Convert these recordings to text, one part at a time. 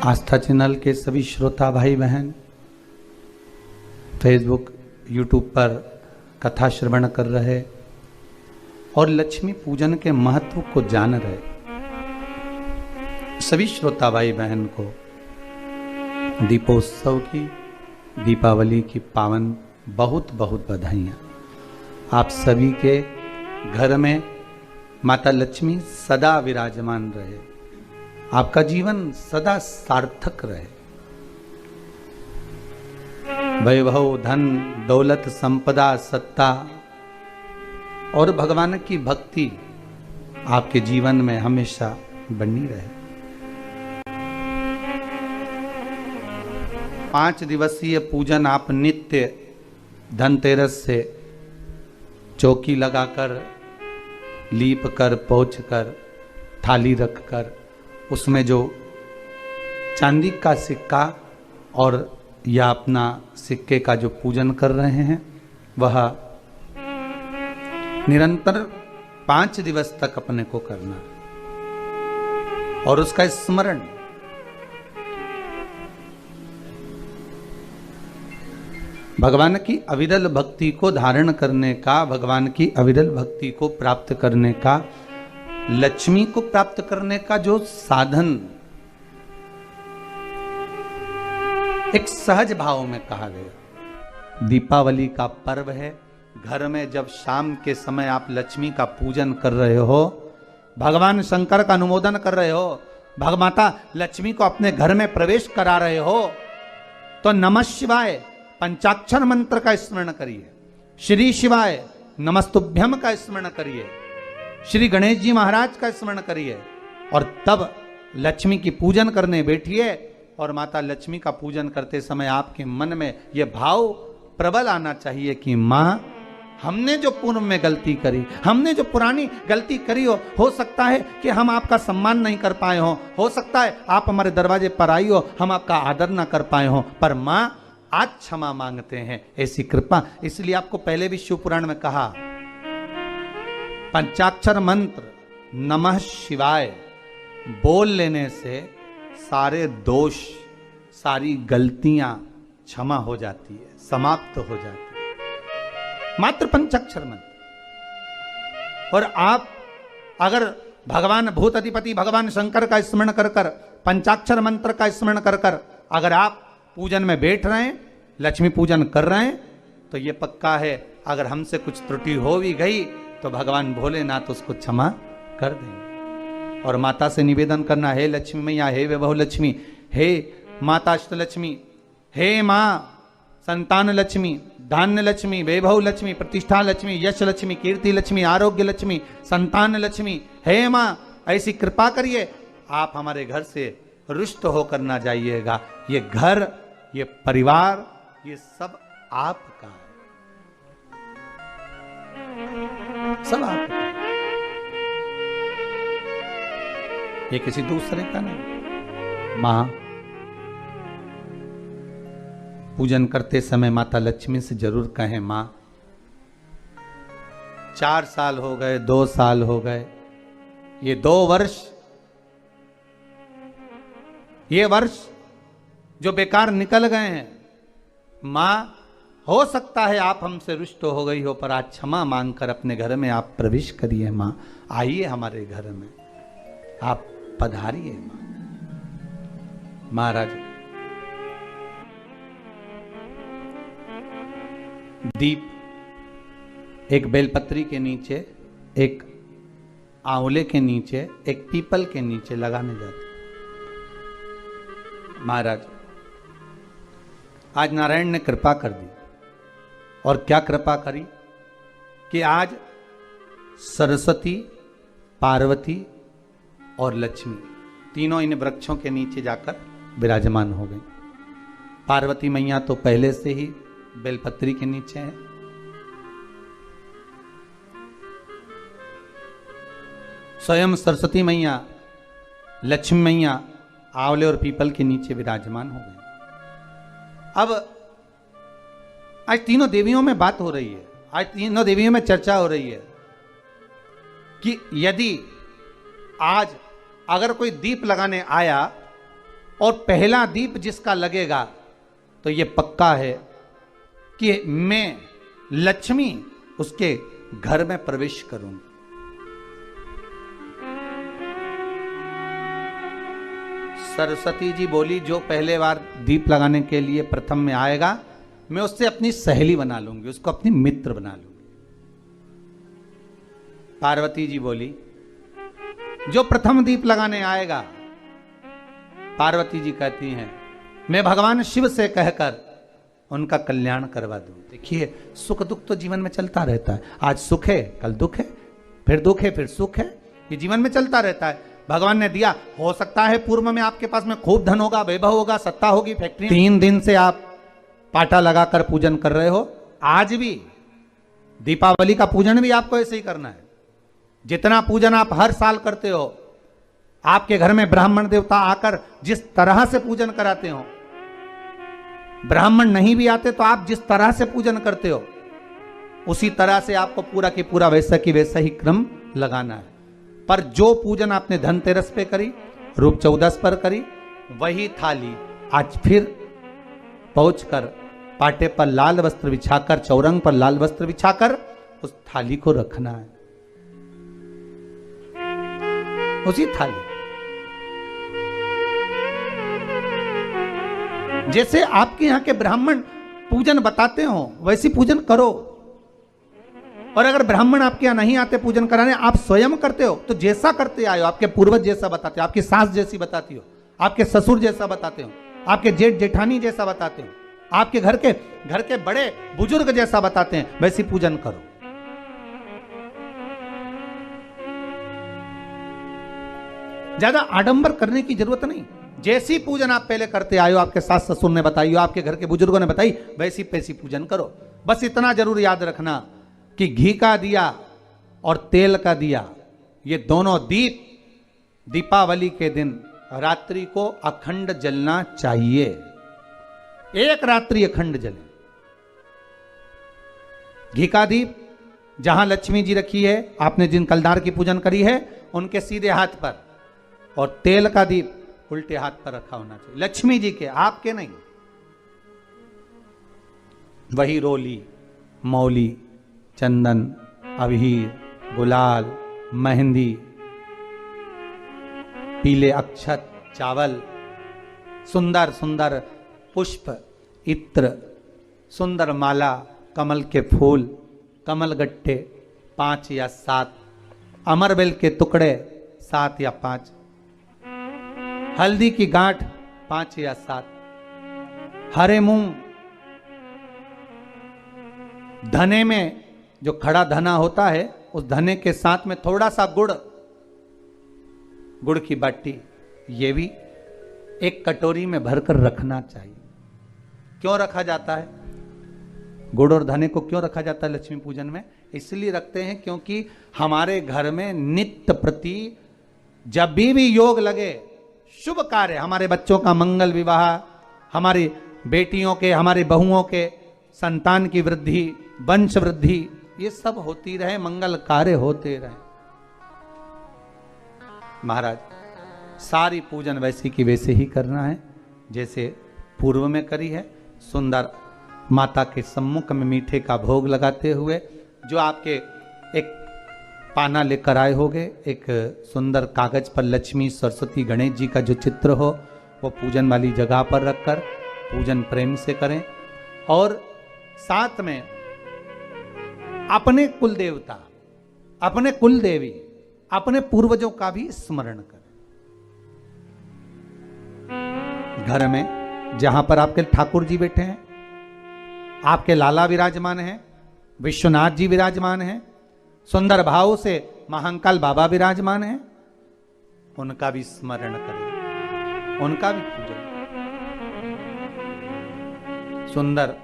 आस्था channel के सभी श्रोता भाई बहन फेसबुक यूट्यूब पर कथा श्रवण कर रहे और लक्ष्मी पूजन के महत्व को जान रहे सभी श्रोता भाई बहन को दीपोत्सव की, दीपावली की पावन बहुत बहुत बधाइयाँ। आप सभी के घर में माता लक्ष्मी सदा विराजमान रहे, आपका जीवन सदा सार्थक रहे। वैभव, धन, दौलत, संपदा, सत्ता और भगवान की भक्ति आपके जीवन में हमेशा बनी रहे। 5 दिवसीय पूजन आप नित्य धनतेरस से चौकी लगाकर, लीप कर, पोंछ कर, थाली रख कर उसमें जो चांदी का सिक्का और या अपना सिक्के का जो पूजन कर रहे हैं वह निरंतर 5 दिवस तक अपने को करना और उसका स्मरण भगवान की अविरल भक्ति को धारण करने का, भगवान की अविरल भक्ति को प्राप्त करने का, लक्ष्मी को प्राप्त करने का जो साधन एक सहज भाव में कहा गया। दीपावली का पर्व है। घर में जब शाम के समय आप लक्ष्मी का पूजन कर रहे हो, भगवान शंकर का अनुमोदन कर रहे हो, भगमाता लक्ष्मी को अपने घर में प्रवेश करा रहे हो, तो नमः शिवाय पंचाक्षर मंत्र का स्मरण करिए, श्री शिवाय नमस्तुभ्यम का स्मरण करिए, श्री गणेश जी महाराज का स्मरण करिए और तब लक्ष्मी की पूजन करने बैठिए। और माता लक्ष्मी का पूजन करते समय आपके मन में यह भाव प्रबल आना चाहिए कि माँ, हमने जो पूर्व में गलती करी, हमने जो पुरानी गलती करी हो सकता है कि हम आपका सम्मान नहीं कर पाए हो सकता है आप हमारे दरवाजे पर आई हो, हम आपका आदर ना कर पाए हो, पर माँ आज क्षमा मांगते हैं, ऐसी कृपा। इसलिए आपको पहले भी शिव पुराण में कहा, पंचाक्षर मंत्र नमः शिवाय बोल लेने से सारे दोष, सारी गलतियां क्षमा हो जाती है, समाप्त हो जाती है, मात्र पंचाक्षर मंत्र। और आप अगर भगवान भूत अधिपति भगवान शंकर का स्मरण कर कर, पंचाक्षर मंत्र का स्मरण कर कर अगर आप पूजन में बैठ रहे हैं, लक्ष्मी पूजन कर रहे हैं, तो ये पक्का है अगर हमसे कुछ त्रुटि हो भी गई तो भगवान भोलेनाथ उसको क्षमा कर देंगे। और माता से निवेदन करना, हे लक्ष्मी मैया, हे वैभव लक्ष्मी, हे माता अष्टलक्ष्मी, हे माँ संतान लक्ष्मी, धान्य लक्ष्मी, वैभव लक्ष्मी, प्रतिष्ठा लक्ष्मी, यश लक्ष्मी, कीर्ति लक्ष्मी, आरोग्य लक्ष्मी, संतान लक्ष्मी, हे माँ ऐसी कृपा करिए, आप हमारे घर से रुष्ट होकर ना जाइएगा। ये घर, ये परिवार, ये सब आपका है, सब आपका है, ये किसी दूसरे का नहीं। मां, पूजन करते समय माता लक्ष्मी से जरूर कहें, मां 4 साल हो गए, 2 साल हो गए, ये 2 वर्ष, ये वर्ष जो बेकार निकल गए हैं, मां हो सकता है आप हमसे रुष्ट हो गई हो, पर आज क्षमा मांगकर अपने घर में आप प्रवेश करिए। मां आइए हमारे घर में, आप पधारिए। मां महाराज, दीप एक बेलपत्री के नीचे, एक आंवले के नीचे, एक पीपल के नीचे लगाने जाते। महाराज, आज नारायण ने कृपा कर दी, और क्या कृपा करी कि आज सरस्वती, पार्वती और लक्ष्मी तीनों इन वृक्षों के नीचे जाकर विराजमान हो गई। पार्वती मैया तो पहले से ही बेलपत्री के नीचे है, स्वयं सरस्वती मैया, लक्ष्मी मैया आंवले और पीपल के नीचे विराजमान हो गई। अब आज तीनों देवियों में बात हो रही है, आज तीनों देवियों में चर्चा हो रही है कि यदि आज अगर कोई दीप लगाने आया और पहला दीप जिसका लगेगा तो ये पक्का है कि मैं लक्ष्मी उसके घर में प्रवेश करूंगी। सरस्वती जी बोली, जो पहले बार दीप लगाने के लिए प्रथम में आएगा मैं उससे अपनी सहेली बना लूंगी, उसको अपनी मित्र बना लूंगी। पार्वती जी बोली, जो प्रथम दीप लगाने आएगा, पार्वती जी कहती हैं मैं भगवान शिव से कहकर उनका कल्याण करवा दूं। देखिए, सुख दुख तो जीवन में चलता रहता है। आज सुख है, कल दुख है, फिर दुख है, फिर सुख है। ये जीवन में चलता रहता है। भगवान ने दिया, हो सकता है पूर्व में आपके पास में खूब धन होगा, वैभव होगा, सत्ता होगी, फैक्ट्री। 3 दिन से आप पाटा लगाकर पूजन कर रहे हो, आज भी दीपावली का पूजन भी आपको ऐसे ही करना है। जितना पूजन आप हर साल करते हो, आपके घर में ब्राह्मण देवता आकर जिस तरह से पूजन कराते हो, ब्राह्मण नहीं भी आते तो आप जिस तरह से पूजन करते हो, उसी तरह से आपको पूरा की पूरा वैसा की वैसा ही क्रम लगाना है। पर जो पूजन आपने धनतेरस पे करी, रूप चौदस पर करी, वही थाली आज फिर पहुंचकर पाटे पर लाल वस्त्र बिछाकर, चौरंग पर लाल वस्त्र बिछाकर उस थाली को रखना है, उसी थाली। जैसे आपके यहां के ब्राह्मण पूजन बताते हो वैसी पूजन करो। और अगर ब्राह्मण आपके यहां नहीं आते पूजन कराने, आप स्वयं करते हो तो जैसा करते आए हो, आपके पूर्वज जैसा बताते हो, आपकी सास जैसी बताती हो, आपके ससुर जैसा बताते हो, आपके जेठ जेठानी जैसा बताते हो, आपके घर के बड़े बुजुर्ग जैसा बताते हैं, वैसी पूजन करो। ज्यादा आडंबर करने की जरूरत नहीं। जैसी पूजन आप पहले करते आए हो, आपके सास ससुर ने बताई हो, आपके घर के बुजुर्गों ने बताई, वैसी पैसी पूजन करो। बस इतना जरूर याद रखना कि घी का दिया और तेल का दिया, ये दोनों दीप दीपावली के दिन रात्रि को अखंड जलना चाहिए। एक रात्रि अखंड जले। घी का दीप जहां लक्ष्मी जी रखी है, आपने जिन कलदार की पूजन करी है, उनके सीधे हाथ पर, और तेल का दीप उल्टे हाथ पर रखा होना चाहिए, लक्ष्मी जी के, आपके नहीं। वही रोली, मौली, चंदन, अबीर, गुलाल, मेहंदी, पीले अक्षत, चावल, सुंदर सुंदर पुष्प, इत्र, सुंदर माला, कमल के फूल, कमल गट्टे 5 या 7, अमरबेल के टुकड़े 7 या 5, हल्दी की गांठ 5 या 7, हरे मूंग, धने में जो खड़ा धना होता है, उस धने के साथ में थोड़ा सा गुड़, गुड़ की बाटी, ये भी एक कटोरी में भरकर रखना चाहिए। क्यों रखा जाता है गुड़ और धने को? क्यों रखा जाता है लक्ष्मी पूजन में? इसलिए रखते हैं क्योंकि हमारे घर में नित्य प्रति जब भी योग लगे, शुभ कार्य, हमारे बच्चों का मंगल विवाह, हमारी बेटियों के, हमारी बहुओं के संतान की वृद्धि, वंश वृद्धि, ये सब होती रहे, मंगल कार्य होते रहे। महाराज, सारी पूजन वैसी की वैसे ही करना है जैसे पूर्व में करी है। सुंदर माता के सम्मुख में मीठे का भोग लगाते हुए, जो आपके एक पाना लेकर आए होगे, एक सुंदर कागज पर लक्ष्मी, सरस्वती, गणेश जी का जो चित्र हो, वो पूजन वाली जगह पर रखकर पूजन प्रेम से करें। और साथ में अपने कुल देवता, अपने कुल देवी, अपने पूर्वजों का भी स्मरण करें। घर में जहां पर आपके ठाकुर जी बैठे हैं, आपके लाला विराजमान हैं, विश्वनाथ जी विराजमान हैं, सुंदर भाव से महाकाल बाबा विराजमान हैं, उनका भी स्मरण करें, उनका भी पूजन। सुंदर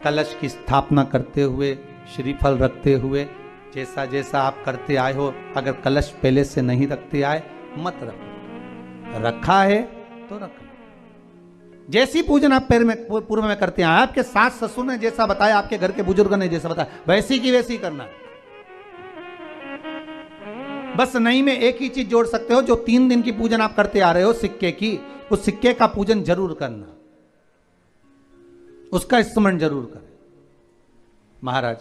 कलश की स्थापना करते हुए, श्रीफल रखते हुए, जैसा जैसा आप करते आए हो, अगर कलश पहले से नहीं रखते आए मत रखो, रखा है तो रखो। जैसी पूजन आप पूर्व में करते हैं, आपके सास ससुर ने जैसा बताया, आपके घर के बुजुर्ग ने जैसा बताया, वैसी की वैसी करना है। बस नहीं में एक ही चीज जोड़ सकते हो, जो 3 दिन की पूजन आप करते आ रहे हो सिक्के की, उस सिक्के का पूजन जरूर करना, उसका स्मरण जरूर करें। महाराज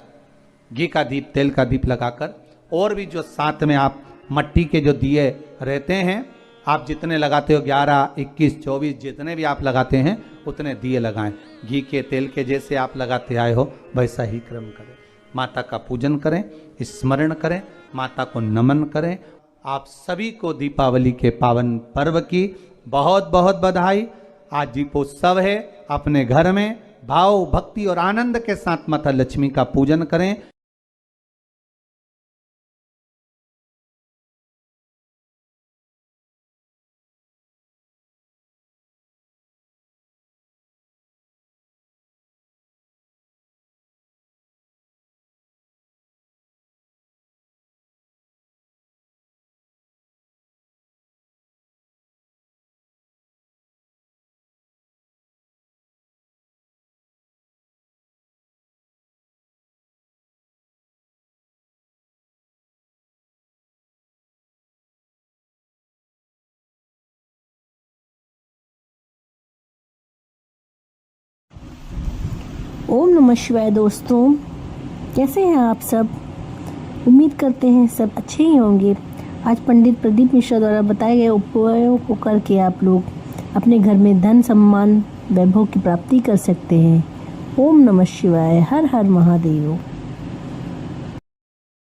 घी का दीप, तेल का दीप लगाकर, और भी जो साथ में आप मट्टी के जो दिए रहते हैं, आप जितने लगाते हो 11, 21, 24 जितने भी आप लगाते हैं उतने दिए लगाएं। घी के, तेल के जैसे आप लगाते आए हो वैसा ही क्रम करें। माता का पूजन करें, स्मरण करें, माता को नमन करें। आप सभी को दीपावली के पावन पर्व की बहुत बहुत बधाई। आज दीपोत्सव है। अपने घर में भाव, भक्ति और आनंद के साथ माता लक्ष्मी का पूजन करें। ओम नमः शिवाय। दोस्तों, कैसे हैं आप सब? उम्मीद करते हैं सब अच्छे ही होंगे। आज पंडित प्रदीप मिश्रा द्वारा बताए गए उपायों को करके आप लोग अपने घर में धन, सम्मान, वैभव की प्राप्ति कर सकते हैं। ओम नमः शिवाय। हर हर महादेव।